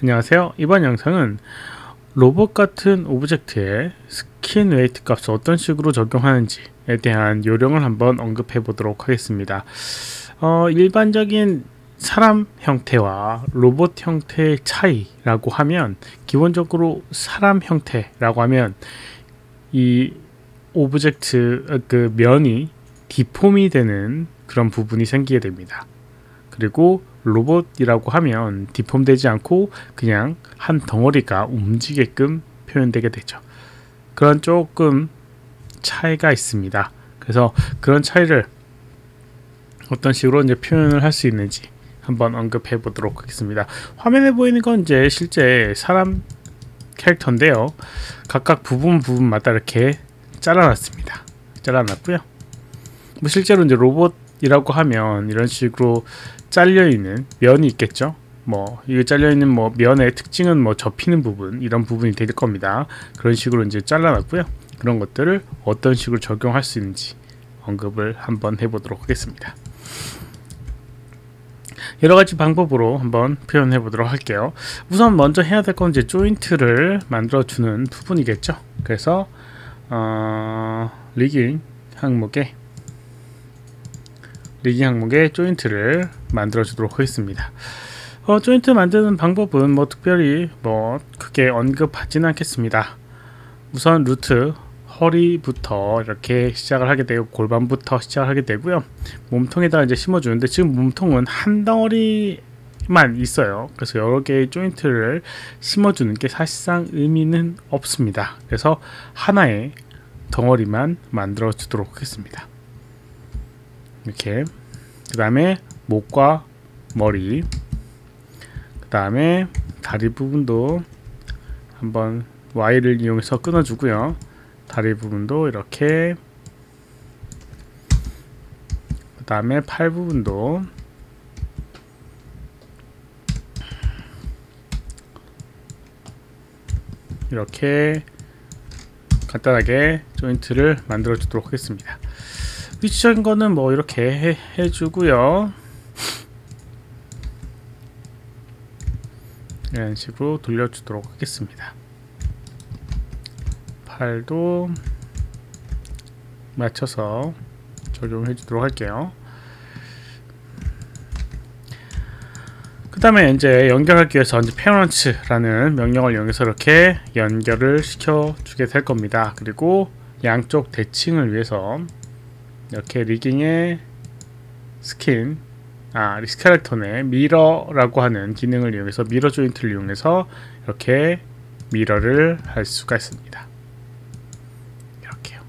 안녕하세요. 이번 영상은 로봇 같은 오브젝트에 스킨 웨이트 값을 어떤 식으로 적용하는지에 대한 요령을 한번 언급해 보도록 하겠습니다. 일반적인 사람 형태와 로봇 형태의 차이라고 하면, 기본적으로 사람 형태라고 하면 이 오브젝트 그 면이 디폼이 되는 그런 부분이 생기게 됩니다. 그리고 로봇이라고 하면 디폼되지 않고 그냥 한 덩어리가 움직이게끔 표현되게 되죠. 그런 조금 차이가 있습니다. 그래서 그런 차이를 어떤 식으로 이제 표현을 할 수 있는지 한번 언급해 보도록 하겠습니다. 화면에 보이는 건 이제 실제 사람 캐릭터인데요. 각각 부분마다 이렇게 잘라놨습니다. 잘라놨고요. 뭐 실제로 이제 로봇이라고 하면 이런 식으로 잘려있는 면이 있겠죠. 뭐 이게 잘려있는 뭐 면의 특징은 뭐 접히는 부분, 이런 부분이 될 겁니다. 그런 식으로 이제 잘라놨고요. 그런 것들을 어떤 식으로 적용할 수 있는지 언급을 한번 해보도록 하겠습니다. 여러가지 방법으로 한번 표현해 보도록 할게요. 우선 먼저 해야 될 건 이제 조인트를 만들어 주는 부분이겠죠. 그래서 리깅 항목에 조인트를 만들어 주도록 하겠습니다. 조인트 만드는 방법은 뭐 특별히 뭐 크게 언급하지는 않겠습니다. 우선 루트, 허리부터 이렇게 시작을 하게 되고 골반부터 시작을 하게 되고요. 몸통에다가 이제 심어주는데, 지금 몸통은 한 덩어리만 있어요. 그래서 여러 개의 조인트를 심어주는 게 사실상 의미는 없습니다. 그래서 하나의 덩어리만 만들어 주도록 하겠습니다. 이렇게. 그 다음에 목과 머리, 그 다음에 다리 부분도 한번 Y를 이용해서 끊어주고요. 다리 부분도 이렇게, 그 다음에 팔 부분도 이렇게 간단하게 조인트를 만들어 주도록 하겠습니다. 위치적인 거는 뭐 이렇게 해주고요. 이런 식으로 돌려주도록 하겠습니다. 팔도 맞춰서 적용해 주도록 할게요. 그 다음에 이제 연결하기 위해서 이제 페어런츠라는 명령을 이용해서 이렇게 연결을 시켜 주게 될 겁니다. 그리고 양쪽 대칭을 위해서 이렇게 리깅의 캐릭터의 미러라고 하는 기능을 이용해서 미러 조인트를 이용해서 이렇게 미러를 할 수가 있습니다. 이렇게요.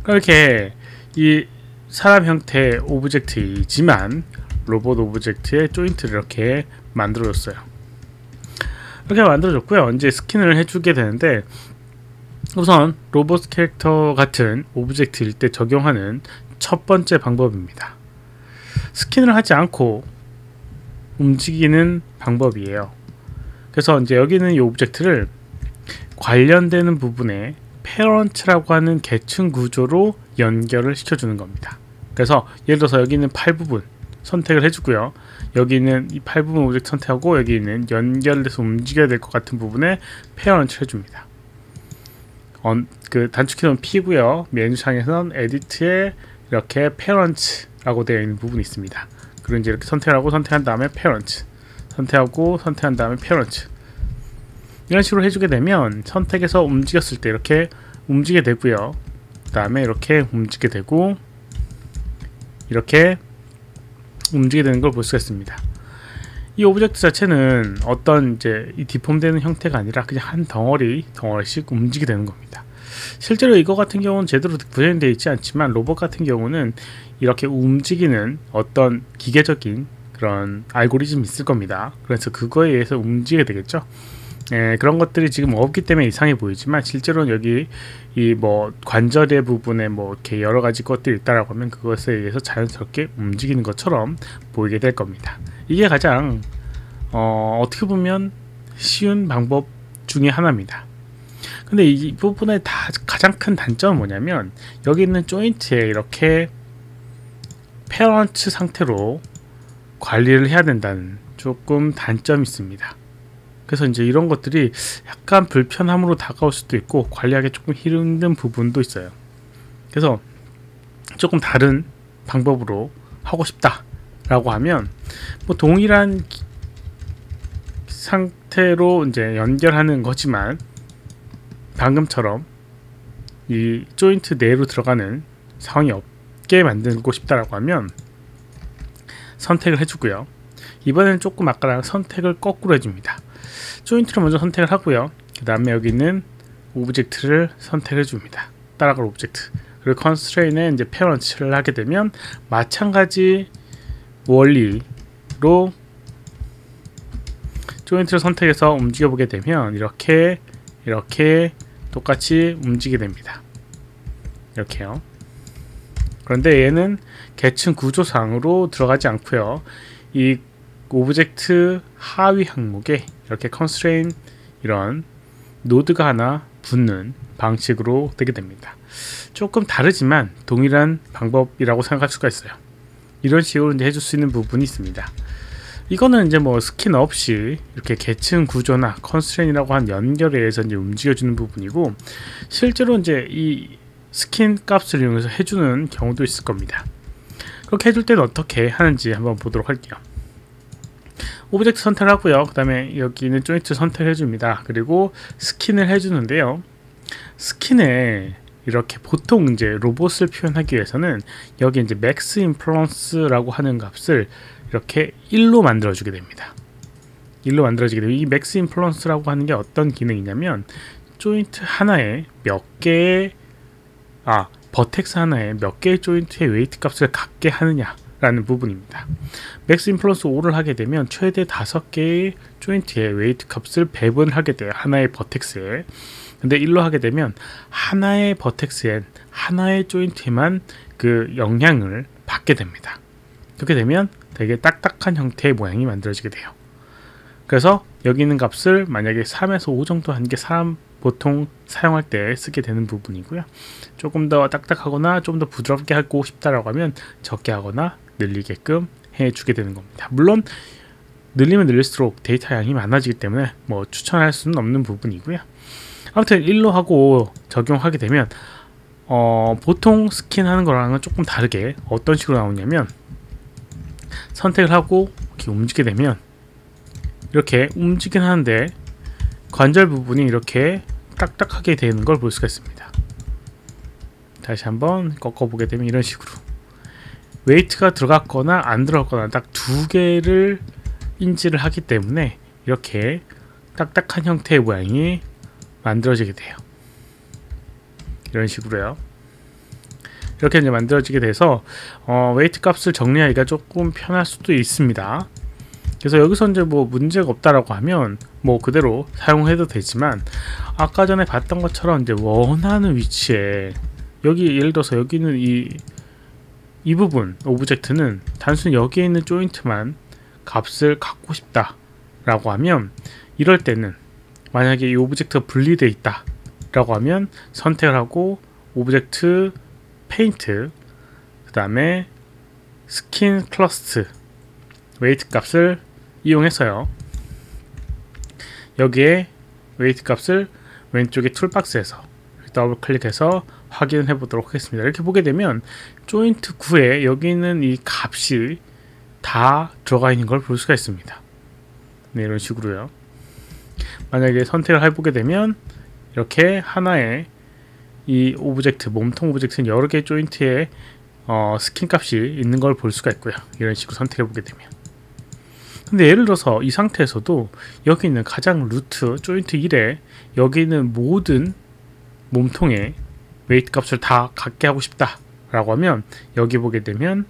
이렇게 이 사람 형태의 오브젝트이지만 로봇 오브젝트의 조인트를 이렇게 만들어줬어요. 이렇게 만들어줬고요. 이제 스킨을 해주게 되는데, 우선 로봇 캐릭터 같은 오브젝트일 때 적용하는 첫 번째 방법입니다. 스킨을 하지 않고 움직이는 방법이에요. 그래서 이제 여기는 이 오브젝트를 관련되는 부분에 페어런츠라고 하는 계층 구조로 연결을 시켜주는 겁니다. 그래서 예를 들어서 여기 있는 팔 부분 선택을 해주고요. 여기 있는 이 팔 부분 오브젝트 선택하고 여기 있는 연결돼서 움직여야 될 것 같은 부분에 페어런츠를 해줍니다. 그 단축키는 P고요. 메뉴창에서는 에디트에 이렇게 페어런츠라고 되어 있는 부분이 있습니다. 그리고 이제 이렇게 선택한 다음에 페어런츠, 선택한 다음에 페어런츠, 이런 식으로 해주게 되면 선택해서 움직였을 때 이렇게 움직이게 되고요. 그 다음에 이렇게 움직이게 되고 이렇게 움직이게 되는 걸 볼 수가 있습니다. 이 오브젝트 자체는 어떤 이제 이 디폼되는 형태가 아니라 그냥 한 덩어리씩 움직이게 되는 겁니다. 실제로 이거 같은 경우는 제대로 구현되어 있지 않지만, 로봇 같은 경우는 이렇게 움직이는 어떤 기계적인 그런 알고리즘이 있을 겁니다. 그래서 그거에 의해서 움직이게 되겠죠. 그런 것들이 지금 없기 때문에 이상해 보이지만, 실제로는 여기 이 뭐 관절의 부분에 뭐 이렇게 여러 가지 것들이 있다라고 하면 그것에 의해서 자연스럽게 움직이는 것처럼 보이게 될 겁니다. 이게 가장 어떻게 보면 쉬운 방법 중에 하나입니다. 근데 이 부분의 가장 큰 단점은 뭐냐면, 여기 있는 조인트에 이렇게 페어런츠 상태로 관리를 해야 된다는 조금 단점이 있습니다. 그래서 이제 이런 것들이 약간 불편함으로 다가올 수도 있고 관리하기 조금 힘든 부분도 있어요. 그래서 조금 다른 방법으로 하고 싶다라고 하면 뭐 동일한 상태로 이제 연결하는 거지만 방금처럼 이 조인트 내로 들어가는 상황이 없게 만들고 싶다라고 하면 선택을 해주고요. 이번에는 조금 아까랑 선택을 거꾸로 해줍니다. 조인트를 먼저 선택을 하고요. 그 다음에 여기 있는 오브젝트를 선택해 줍니다. 따라갈 오브젝트. 그리고 컨스트레인에 이제 페어런츠를 하게 되면 마찬가지 원리로 조인트를 선택해서 움직여 보게 되면 이렇게 똑같이 움직이게 됩니다. 이렇게요. 그런데 얘는 계층 구조상으로 들어가지 않고요. 이 오브젝트 하위 항목에 이렇게 컨스트레인 이런 노드가 하나 붙는 방식으로 되게 됩니다. 조금 다르지만 동일한 방법이라고 생각할 수가 있어요. 이런 식으로 이제 해줄 수 있는 부분이 있습니다. 이거는 이제 뭐 스킨 없이 이렇게 계층 구조나 컨스트레인이라고 한 연결에 의해서 이제 움직여주는 부분이고, 실제로 이제 이 스킨 값을 이용해서 해주는 경우도 있을 겁니다. 그렇게 해줄 때는 어떻게 하는지 한번 보도록 할게요. 오브젝트 선택을 하고요. 그 다음에 여기는 조인트 선택을 해줍니다. 그리고 스킨을 해주는데요. 스킨에 이렇게 보통 이제 로봇을 표현하기 위해서는 여기 이제 맥스 인플루언스라고 하는 값을 이렇게 1로 만들어주게 됩니다. 1로 만들어지게 되면 이 맥스 인플루언스라고 하는 게 어떤 기능이냐면 조인트 하나에 몇 개의 버텍스 하나에 몇 개의 조인트의 웨이트 값을 갖게 하느냐 라는 부분입니다. 맥스 인플루언스 5를 하게 되면 최대 5개의 조인트의 웨이트 값을 배분을 하게 돼요. 하나의 버텍스에. 근데 1로 하게 되면 하나의 버텍스엔 하나의 조인트에만 그 영향을 받게 됩니다. 그렇게 되면 되게 딱딱한 형태의 모양이 만들어지게 돼요. 그래서 여기 있는 값을 만약에 3에서 5 정도 한 게 사람 보통 사용할 때 쓰게 되는 부분이고요. 조금 더 딱딱하거나 좀 더 부드럽게 하고 싶다라고 하면 적게 하거나 늘리게끔 해주게 되는 겁니다. 물론 늘리면 늘릴수록 데이터 양이 많아지기 때문에 뭐 추천할 수는 없는 부분이고요. 아무튼 1로 하고 적용하게 되면 보통 스킨 하는 거랑은 조금 다르게 어떤 식으로 나오냐면 선택을 하고 이렇게 움직이게 되면 이렇게 움직이긴 하는데 관절 부분이 이렇게 딱딱하게 되는 걸 볼 수가 있습니다. 다시 한번 꺾어보게 되면 이런 식으로 웨이트가 들어갔거나 안 들어갔거나 딱 두 개를 인지를 하기 때문에 이렇게 딱딱한 형태의 모양이 만들어지게 돼요. 이런 식으로요. 이렇게 이제 만들어지게 돼서 웨이트 값을 정리하기가 조금 편할 수도 있습니다. 그래서 여기서 이제 뭐 문제가 없다라고 하면 뭐 그대로 사용해도 되지만 아까 전에 봤던 것처럼 이제 원하는 위치에 여기 예를 들어서 여기 있는 이 부분 오브젝트는 단순히 여기에 있는 조인트만 값을 갖고 싶다 라고 하면 이럴 때는 만약에 이 오브젝트가 분리되어 있다 라고 하면 선택을 하고 오브젝트 페인트 그 다음에 스킨 클러스트 웨이트 값을 이용해서요 여기에 웨이트 값을 왼쪽에 툴박스에서 더블 클릭해서 확인을 해 보도록 하겠습니다. 이렇게 보게 되면 조인트 9에 여기 있는 이 값이 다 들어가 있는 걸 볼 수가 있습니다. 네, 이런 식으로요. 만약에 선택을 해보게 되면 이렇게 하나의 이 오브젝트, 몸통 오브젝트는 여러 개의 조인트에 스킨 값이 있는 걸 볼 수가 있고요. 이런 식으로 선택해 보게 되면. 근데 예를 들어서 이 상태에서도 여기 있는 가장 루트 조인트 1에 여기 있는 모든 몸통의 웨이트 값을 다 갖게 하고 싶다 라고 하면 여기 보게 되면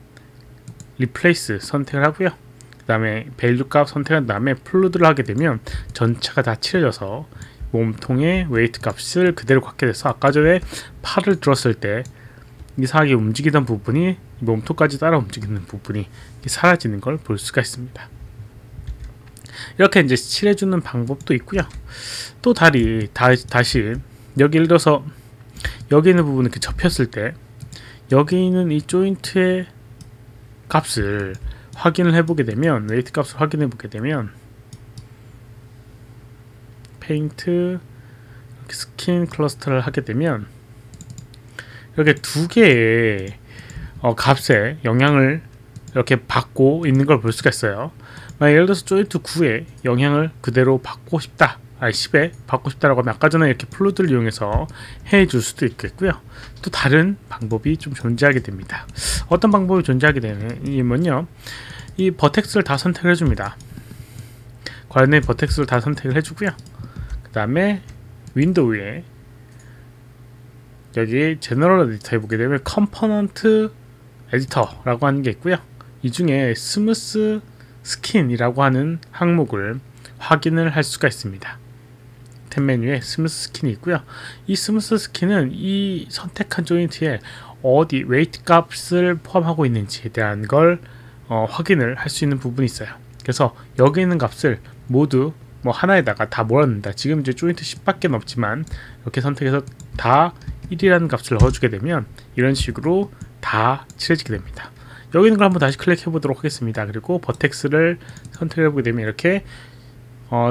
리플레이스 선택을 하고요. 그 다음에 밸류 값 선택한 다음에 플루드를 하게 되면 전체가 다 칠해져서 몸통의 웨이트 값을 그대로 갖게 돼서 아까 전에 팔을 들었을 때 이상하게 움직이던 부분이 몸통까지 따라 움직이는 부분이 사라지는 걸 볼 수가 있습니다. 이렇게 이제 칠해주는 방법도 있고요. 또 다시 여기 예를 들어서 여기 있는 부분을 이렇게 접혔을 때 여기 있는 이 조인트의 값을 확인을 해보게 되면 웨이트 값을 확인해 보게 되면 페인트 이렇게 스킨 클러스터를 하게 되면 이렇게 두 개의 값에 영향을 이렇게 받고 있는 걸 볼 수가 있어요. 예를 들어서 조인트 9에 영향을 그대로 받고 싶다, 10에 받고 싶다라고 하면 아까 전에 이렇게 플루드를 이용해서 해줄 수도 있겠고요. 또 다른 방법이 좀 존재하게 됩니다. 어떤 방법이 존재하게 되냐면요, 이 버텍스를 다 선택을 해줍니다. 관련된 버텍스를 다 선택을 해주고요. 그 다음에 윈도우에 여기 제너럴 에디터에 보게 되면 컴포넌트 에디터라고 하는 게 있고요. 이 중에 스무스 스킨이라고 하는 항목을 확인을 할 수가 있습니다. 탭 메뉴에 스무스 스킨이 있고요. 이 스무스 스킨은 이 선택한 조인트에 어디 웨이트 값을 포함하고 있는지에 대한 걸 확인을 할 수 있는 부분이 있어요. 그래서 여기 있는 값을 모두 하나에다가 다 몰아넣는다. 지금 이제 조인트 10밖에 없지만 이렇게 선택해서 다 1이라는 값을 넣어주게 되면 이런 식으로 다 칠해지게 됩니다. 여기 있는 걸 한번 다시 클릭해 보도록 하겠습니다. 그리고 버텍스를 선택해 보게 되면 이렇게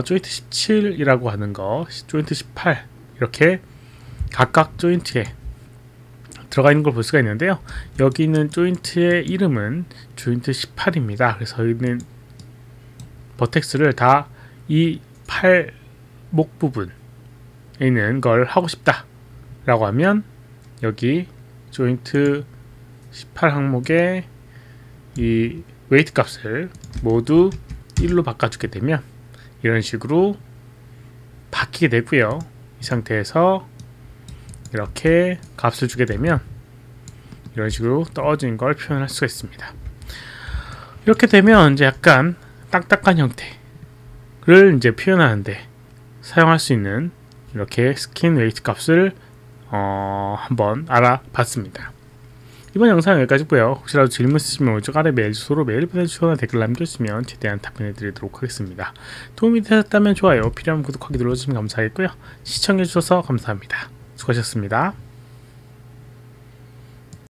조인트 17이라고 하는 거, 조인트 18 이렇게 각각 조인트에 들어가 있는 걸 볼 수가 있는데요. 여기 있는 조인트의 이름은 조인트 18입니다. 그래서 여기 있는 버텍스를 다 이 팔목 부분에 있는 걸 하고 싶다 라고 하면 여기 조인트 18 항목에 이 웨이트 값을 모두 1로 바꿔주게 되면 이런 식으로 바뀌게 되고요. 이 상태에서 이렇게 값을 주게 되면 이런 식으로 떨어지는 걸 표현할 수가 있습니다. 이렇게 되면 이제 약간 딱딱한 형태를 이제 표현하는데 사용할 수 있는 이렇게 스킨 웨이트 값을 한번 알아봤습니다. 이번 영상 여기까지고요. 혹시라도 질문 있으시면 오른쪽 아래 메일 주소로 메일 보내주시거나 댓글 남겨주시면 최대한 답변해 드리도록 하겠습니다. 도움이 되셨다면 좋아요, 필요하면 구독하기 눌러주시면 감사하겠고요. 시청해주셔서 감사합니다. 수고하셨습니다.